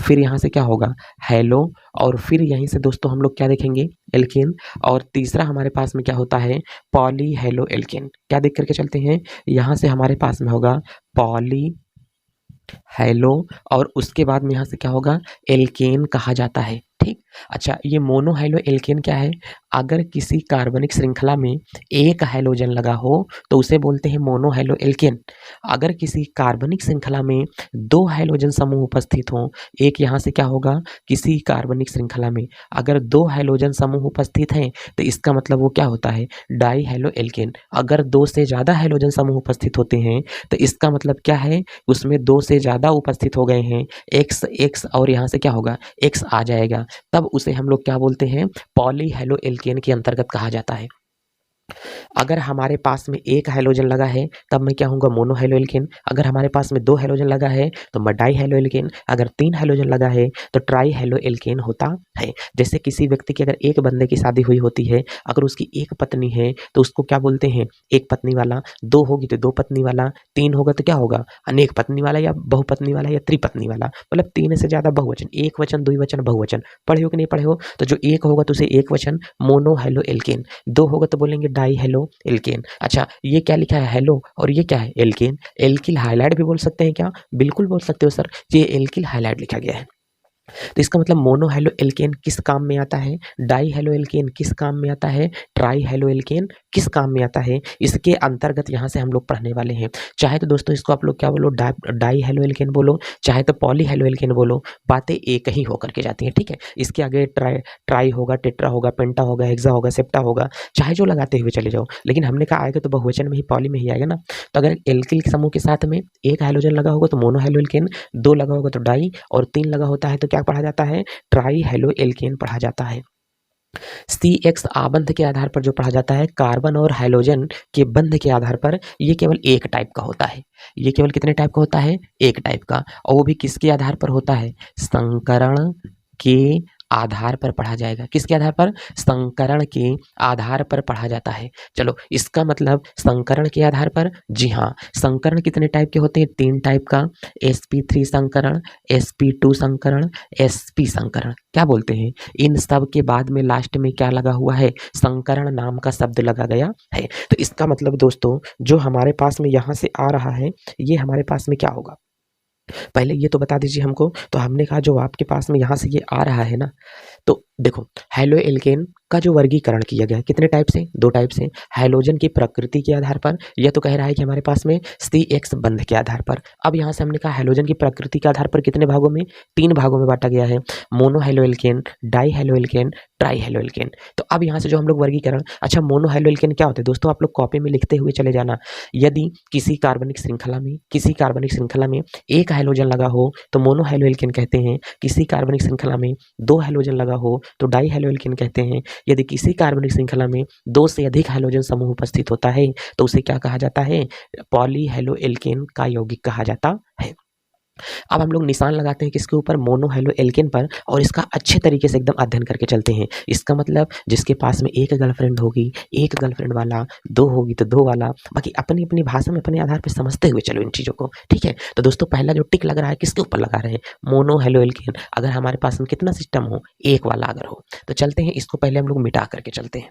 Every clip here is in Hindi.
फिर यहाँ से क्या होगा हेलो, और फिर यहीं से दोस्तों हम लोग क्या देखेंगे एल्केन, और तीसरा हमारे पास में क्या होता है पॉली हेलो एल्केन। क्या देख करके चलते हैं, यहाँ से हमारे पास में होगा पॉली हेलो, और उसके बाद में यहाँ से क्या होगा एल्केन कहा जाता है। ठीक, अच्छा ये मोनो हेलो एल्केन क्या है, अगर किसी कार्बनिक श्रृंखला में एक हाइड्रोजन लगा हो तो उसे बोलते हैं मोनो हेलो एल्केन। अगर किसी कार्बनिक श्रृंखला में दो हाइड्रोजन समूह उपस्थित हो, एक यहाँ से क्या होगा किसी कार्बनिक श्रृंखला में अगर दो हाइड्रोजन समूह उपस्थित हैं तो इसका मतलब वो क्या होता है डाई हेलो एल्केन। अगर दो से ज़्यादा हाइड्रोजन समूह उपस्थित होते हैं तो इसका मतलब क्या है उसमें दो से ज़्यादा उपस्थित हो गए हैं, एक्स एक्स और यहाँ से क्या होगा एक्स आ जाएगा, तब उसे हम लोग क्या बोलते हैं पॉली हेलो एल्केन के अंतर्गत कहा जाता है। अगर हमारे पास में एक हाइड्रोजन लगा है तब मैं क्या होऊंगा मोनो हेलो एल्केन, अगर हमारे पास में दो हाइड्रोजन लगा है तो मैं डाई हेलो एल्केन, अगर तीन हाइड्रोजन लगा है तो ट्राई हेलो एल्केन होता है। जैसे किसी व्यक्ति की अगर एक बंदे की शादी हुई होती है, अगर उसकी एक पत्नी है तो उसको क्या बोलते हैं एक पत्नी वाला, दो होगी तो दो पत्नी वाला, तीन होगा तो क्या होगा अनेक पत्नी वाला या बहुपत्नी वाला या त्रिपत्नी वाला, मतलब तीन से ज्यादा बहुवचन, एक वचन द्विवचन बहुवचन। पढ़े हो कि नहीं पढ़े हो, तो जो एक होगा तो उसे एक वचन मोनो हेलो एल्केन, दो होगा तो बोलेंगे डाई हेलो एल्केन। अच्छा ये क्या लिखा है हेलो और ये क्या है एल्केन, एल्किल हाइलाइड भी बोल सकते हैं क्या, बिल्कुल बोल सकते हो सर, ये एल्किल हाइलाइड लिखा गया है। तो इसका मतलब मोनो हेलो एल्केन किस काम में आता है, डाई हेलो एल्केन किस काम में आता है, ट्राई हेलो एल्केन किस काम में आता है, इसके अंतर्गत यहाँ से हम लोग पढ़ने वाले हैं। चाहे तो दोस्तों इसको आप लोग क्या बोलो डाई हेलो एल्केन बोलो, चाहे तो पॉली हेलो एल्केन बोलो, बातें एक ही होकर के जाती हैं। ठीक है, इसके आगे ट्राई होगा, टेट्रा होगा, पेंटा होगा, हेक्सा होगा, सेप्टा होगा, चाहे जो लगाते हुए चले जाओ, लेकिन हमने कहा आएगा तो बहुवचन में ही पॉली में ही आएगा ना। तो अगर एल्किल समूह के साथ में एक हाइड्रोजन लगा होगा तो मोनो हेलो एल्केन, दो लगा होगा तो डाई, और तीन लगा होता है तो क्या पढ़ा जाता है ट्राई हेलो एल्केन पढ़ा जाता है। CX आबंध के आधार पर जो पढ़ा जाता है कार्बन और हाइड्रोजन के बंध के आधार पर, ये केवल एक टाइप का होता है। ये केवल कितने टाइप का होता है एक टाइप का, और वो भी किसके आधार पर होता है संकरण के आधार पर पढ़ा जाएगा। किसके आधार पर, संकरण के आधार पर पढ़ा जाता है। चलो इसका मतलब संकरण के आधार पर, जी हाँ संकरण कितने टाइप के होते हैं तीन टाइप का, sp3 संकरण, sp2 संकरण, sp संकरण। क्या बोलते हैं इन सब के बाद में लास्ट में क्या लगा हुआ है संकरण नाम का शब्द लगा गया है। तो इसका मतलब दोस्तों जो हमारे पास में यहाँ से आ रहा है ये हमारे पास में क्या होगा, पहले ये तो बता दीजिए हमको। तो हमने कहा जो आपके पास में यहाँ से ये आ रहा है ना, तो देखो हेलो एल्केन का जो वर्गीकरण किया गया है कितने टाइप से, दो टाइप से, हाइड्रोजन की प्रकृति के आधार पर, यह तो कह रहा है कि हमारे पास में CX बंध के आधार पर। अब यहाँ से हमने कहा हाइड्रोजन की प्रकृति के आधार पर कितने भागों में, तीन भागों में बांटा गया है, mono halo alkane, die halo alkane, try halo alkane. तो अब यहाँ से जो हम लोग वर्गीकरण, अच्छा मोनो हेलो एल्केन क्या होता है दोस्तों, आप लोग कॉपी में लिखते हुए चले जाना। यदि किसी कार्बनिक श्रृंखला में एक हाइड्रोजन लगा हो तो मोनो हेलो एल्केन कहते हैं, किसी कार्बनिक श्रृंखला में दो हाइड्रोजन लगा हो तो डाई हेलो एल्केन कहते हैं। यदि किसी कार्बनिक श्रृंखला में दो से अधिक हाइड्रोजन समूह उपस्थित होता है तो उसे क्या कहा जाता है पॉली हेलो एल्केन का यौगिक कहा जाता है। अब हम लोग निशान लगाते हैं किसके ऊपर, मोनो हेलो एल्केन पर, और इसका अच्छे तरीके से एकदम अध्ययन करके चलते हैं। इसका मतलब जिसके पास में एक गर्लफ्रेंड होगी, एक गर्लफ्रेंड वाला, दो होगी तो दो वाला, बाकी अपनी अपनी भाषा में अपने आधार पर समझते हुए चलो इन चीज़ों को। ठीक है, तो दोस्तों पहला जो टिक लग रहा है किसके ऊपर लगा रहे हैं, मोनो हेलो एल्केन। अगर हमारे पास में कितना सिस्टम हो, एक वाला अगर हो, तो चलते हैं इसको पहले हम लोग मिटा करके चलते हैं।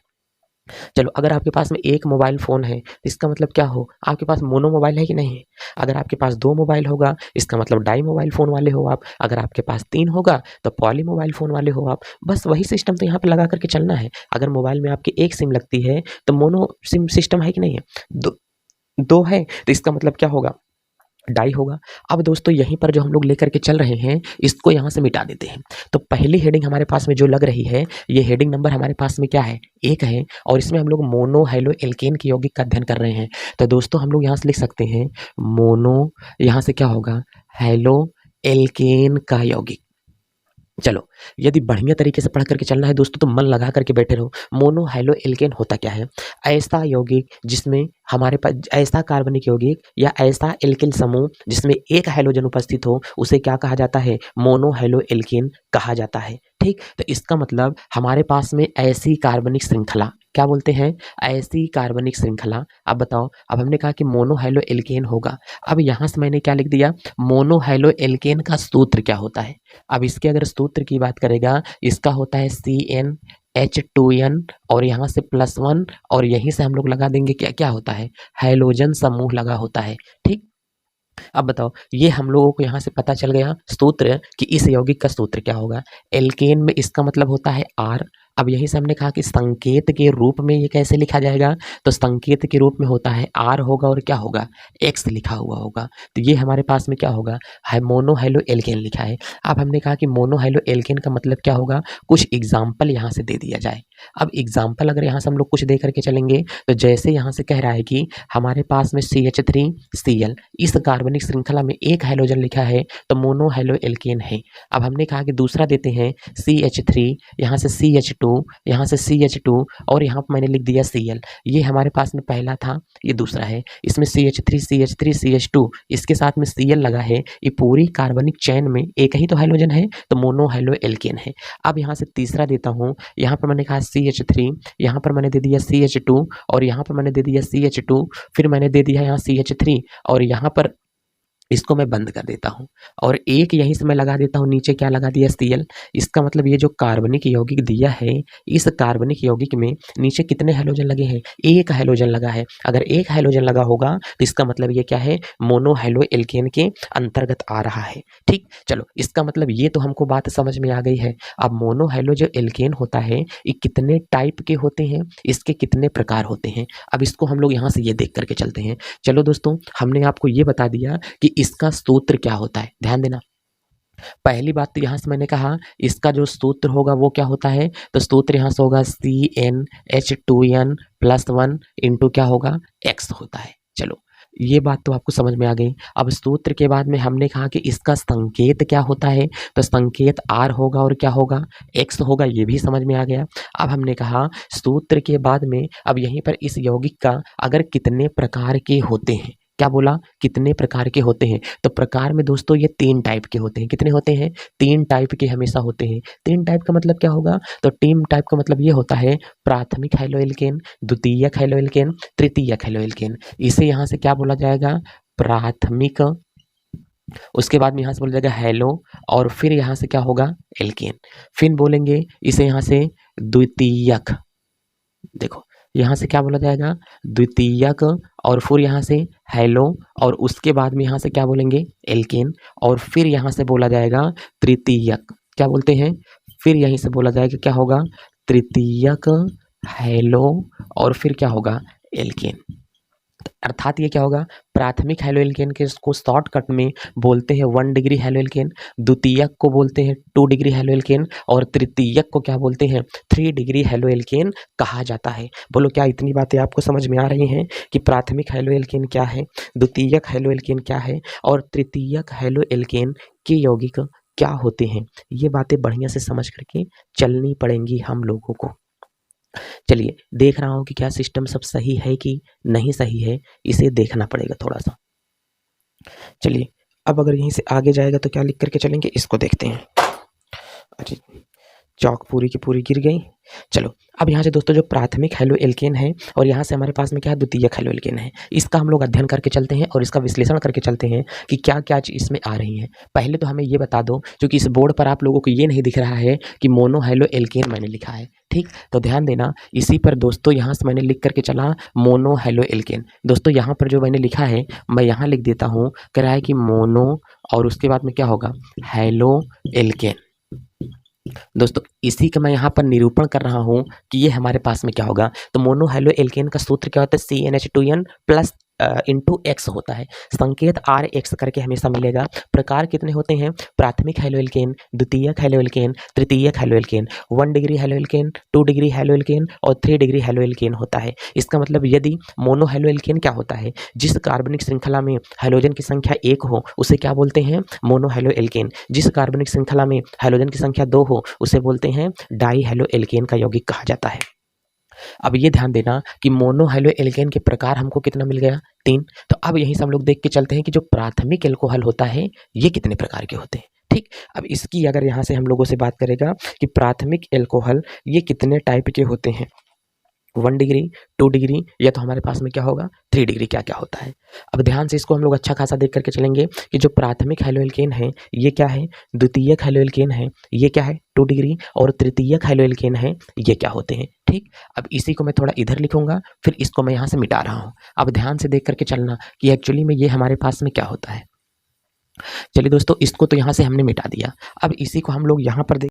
चलो अगर आपके पास में एक मोबाइल फ़ोन है तो इसका मतलब क्या हो, आपके पास मोनो मोबाइल है कि नहीं है। अगर आपके पास दो मोबाइल होगा इसका मतलब डाई मोबाइल फ़ोन वाले हो आप, अगर आपके पास तीन होगा तो पॉली मोबाइल फ़ोन वाले हो आप। बस वही सिस्टम तो यहाँ पे लगा करके चलना है। अगर मोबाइल में आपकी एक सिम लगती है तो मोनो सिम सिस्टम है कि नहीं है, दो है तो इसका मतलब क्या होगा डाई होगा। अब दोस्तों यहीं पर जो हम लोग लेकर के चल रहे हैं इसको यहाँ से मिटा देते हैं। तो पहली हेडिंग हमारे पास में जो लग रही है ये हेडिंग नंबर हमारे पास में क्या है एक है, और इसमें हम लोग मोनो हेलो एल्केन के यौगिक का अध्ययन कर रहे हैं। तो दोस्तों हम लोग यहाँ से लिख सकते हैं मोनो, यहाँ से क्या होगा हेलो एल्केन का यौगिक। चलो यदि बढ़िया तरीके से पढ़ करके चलना है दोस्तों तो मन लगा करके बैठे रहो। मोनो हेलो एल्केन होता क्या है, ऐसा यौगिक जिसमें हमारे पास ऐसा कार्बनिक यौगिक या ऐसा एल्किल समूह जिसमें एक हाइड्रोजन उपस्थित हो उसे क्या कहा जाता है मोनो हेलो एल्केन कहा जाता है। ठीक, तो इसका मतलब हमारे पास में ऐसी कार्बनिक श्रृंखला क्या बोलते हैं, ऐसी कार्बनिक श्रृंखला। अब बताओ, अब हमने कहा कि मोनोहैलो एल्केन होगा। अब यहाँ से मैंने क्या लिख दिया, मोनोहैलो एल्केन का सूत्र क्या होता है। अब इसके अगर सूत्र की बात करेगा, इसका होता है CnH2n और यहाँ से +1 और यहीं से हम लोग लगा देंगे क्या क्या होता है, हैलोजन समूह लगा होता है। ठीक, अब बताओ, ये हम लोगों को यहाँ से पता चल गया सूत्र कि इस यौगिक का सूत्र क्या होगा। एल्केन में इसका मतलब होता है R। अब यही से हमने कहा कि संकेत के रूप में ये कैसे लिखा जाएगा, तो संकेत के रूप में होता है R होगा और क्या होगा, X लिखा हुआ होगा। तो ये हमारे पास में क्या होगा, है मोनोहैलो एल्केन लिखा है। अब हमने कहा कि मोनोहैलो एल्केन का मतलब क्या होगा, कुछ एग्जाम्पल यहाँ से दे दिया जाए। अब एग्जाम्पल अगर यहाँ से हम लोग कुछ दे करके चलेंगे, तो जैसे यहाँ से कह रहा है कि हमारे पास में CH3Cl, इस कार्बनिक श्रृंखला में एक हैलोजन लिखा है तो मोनोहैलो एल्केन है। अब हमने कहा कि दूसरा देते हैं CH3, यहाँ से CH2, यहाँ से CH2 और यहाँ पर मैंने लिख दिया Cl। ये हमारे पास में पहला था, ये दूसरा है। इसमें CH3 इसके साथ में Cl लगा है। ये पूरी कार्बनिक चेन में एक ही तो हैलोजन है, तो मोनोहैलो एल्केन है। अब यहाँ से तीसरा देता हूँ, यहाँ पर मैंने कहा CH3, यहाँ पर मैंने दे दिया CH2 और यहाँ पर मैंने दे दिया CH2, फिर मैंने दे दिया यहाँ CH3 और यहाँ पर इसको मैं बंद कर देता हूँ और एक यहीं से मैं लगा देता हूँ, नीचे क्या लगा दिया, Cl। इसका मतलब ये जो कार्बनिक यौगिक दिया है, इस कार्बनिक यौगिक में नीचे कितने हैलोजन लगे हैं, एक हैलोजन लगा है। अगर एक हैलोजन लगा होगा तो इसका मतलब ये क्या है, मोनोहैलो एल्केन के अंतर्गत आ रहा है। ठीक, चलो इसका मतलब ये तो हमको बात समझ में आ गई है। अब मोनोहैलो जो एल्केन होता है, ये कितने टाइप के होते हैं, इसके कितने प्रकार होते हैं, अब इसको हम लोग यहाँ से ये देख करके चलते हैं। चलो दोस्तों, हमने आपको ये बता दिया कि इसका सूत्र क्या होता है। ध्यान देना, पहली बात तो यहाँ से मैंने कहा इसका जो सूत्र होगा वो क्या होता है, तो सूत्र यहाँ से होगा CnH2n +1 इंटू क्या होगा, X होता है। चलो ये बात तो आपको समझ में आ गई। अब सूत्र के बाद में हमने कहा कि इसका संकेत क्या होता है, तो संकेत R होगा और क्या होगा, X होगा, ये भी समझ में आ गया। अब हमने कहा सूत्र के बाद में अब यहीं पर इस यौगिक का अगर कितने प्रकार के होते हैं, क्या बोला, कितने प्रकार के होते हैं, तो प्रकार में दोस्तों ये 3 टाइप के होते हैं। कितने होते हैं, 3 टाइप के हमेशा होते हैं। 3 टाइप का मतलब क्या होगा, तो टीम टाइप का मतलब ये होता है प्राथमिक हैलो एल्केन, द्वितीयक हैलो एल्केन, तृतीयक हैलो एल्केन। इसे यहाँ से क्या बोला जाएगा, प्राथमिक, उसके बाद में यहाँ से बोला जाएगा हैलो और फिर यहाँ से क्या होगा, एल्केन। फिर बोलेंगे इसे यहाँ से द्वितीयक, देखो यहाँ से क्या बोला जाएगा, द्वितीयक और फिर यहाँ से हैलो और उसके बाद में यहाँ से क्या बोलेंगे, एल्केन और फिर यहाँ से बोला जाएगा तृतीयक। क्या बोलते हैं, फिर यहीं से बोला जाएगा क्या होगा, तृतीयक, हैलो और फिर क्या होगा, एल्केन। अर्थात ये क्या होगा, प्राथमिक हैलो एल्केन के इसको शॉर्टकट में बोलते हैं 1 डिग्री हैलो एल्केन, द्वितीयक को बोलते हैं 2 डिग्री हैलो एल्केन और तृतीयक को क्या बोलते हैं, 3 डिग्री हैलो एल्केन कहा जाता है। बोलो क्या इतनी बातें आपको समझ में आ रही हैं कि प्राथमिक हैलो एल्केन क्या है, द्वितीयक हैलो एल्केन क्या है और तृतीयक हैलो एल्केन के यौगिक क्या होते हैं। ये बातें बढ़िया से समझ करके चलनी पड़ेंगी हम लोगों को। चलिए देख रहा हूँ कि क्या सिस्टम सब सही है कि नहीं सही है, इसे देखना पड़ेगा थोड़ा सा। चलिए अब अगर यहीं से आगे जाएगा तो क्या लिख करके चलेंगे, इसको देखते हैं। अरे चौक पूरी की पूरी गिर गई। चलो अब यहाँ से दोस्तों जो प्राथमिक हैलो एल्केन है और यहाँ से हमारे पास में क्या है, द्वितीयक हैलो एल्केन है, इसका हम लोग अध्ययन करके चलते हैं और इसका विश्लेषण करके चलते हैं कि क्या क्या चीज़ इसमें आ रही है। पहले तो हमें ये बता दो, क्योंकि इस बोर्ड पर आप लोगों को ये नहीं दिख रहा है कि मोनोहैलो एल्केन मैंने लिखा है। ठीक, तो ध्यान देना, इसी पर दोस्तों यहाँ से मैंने लिख करके चला मोनोहैलो एल्केन। दोस्तों यहाँ पर जो मैंने लिखा है मैं यहाँ लिख देता हूँ, कह रहा है कि मोनो और उसके बाद में क्या होगा, हैलो एल्केन। दोस्तों इसी का मैं यहाँ पर निरूपण कर रहा हूँ कि ये हमारे पास में क्या होगा, तो मोनोहैलो एल्केन का सूत्र क्या होता है, CnH2n प्लस इंटू X होता है। संकेत RX करके हमेशा मिलेगा। प्रकार कितने होते हैं, प्राथमिक हैलो एल्केन, द्वितीयक हैलो एल्केन, तृतीयक haloalkane, 1 degree haloalkane, 2 degree haloalkane और 3 डिग्री हैलो एल्केन होता है। इसका मतलब यदि मोनोहैलो एल्केन क्या होता है, जिस कार्बनिक श्रृंखला में हैलोजन की संख्या 1 हो उसे क्या बोलते हैं, मोनोहैलो एल्केन। जिस कार्बनिक श्रृंखला में हैलोजन की संख्या 2 हो उसे बोलते हैं डाई हैलो एल्केन का यौगिक कहा जाता है। अब ये ध्यान देना कि मोनोहैलो एल्केन के प्रकार हमको कितना मिल गया, 3। तो अब यहीं से हम लोग देख के चलते हैं कि जो प्राथमिक एल्कोहल होता है ये कितने प्रकार के होते हैं। ठीक, अब इसकी अगर यहाँ से हम लोगों से बात करेगा कि प्राथमिक एल्कोहल ये कितने टाइप के होते हैं, 1 डिग्री, 2 डिग्री, या तो हमारे पास में क्या होगा 3 डिग्री क्या क्या होता है। अब ध्यान से इसको हम लोग अच्छा खासा देख करके चलेंगे कि जो प्राथमिक हैलोएल्केन है ये क्या है, द्वितीयक हैलोएल्केन है ये क्या है 2 डिग्री, और तृतीयक हैलोएल्केन है ये क्या होते हैं। ठीक, अब इसी को मैं थोड़ा इधर लिखूंगा, फिर इसको मैं यहाँ से मिटा रहा हूँ। अब ध्यान से देख करके चलना कि एक्चुअली में ये हमारे पास में क्या होता है। चलिए दोस्तों, इसको तो यहाँ से हमने मिटा दिया। अब इसी को हम लोग यहाँ पर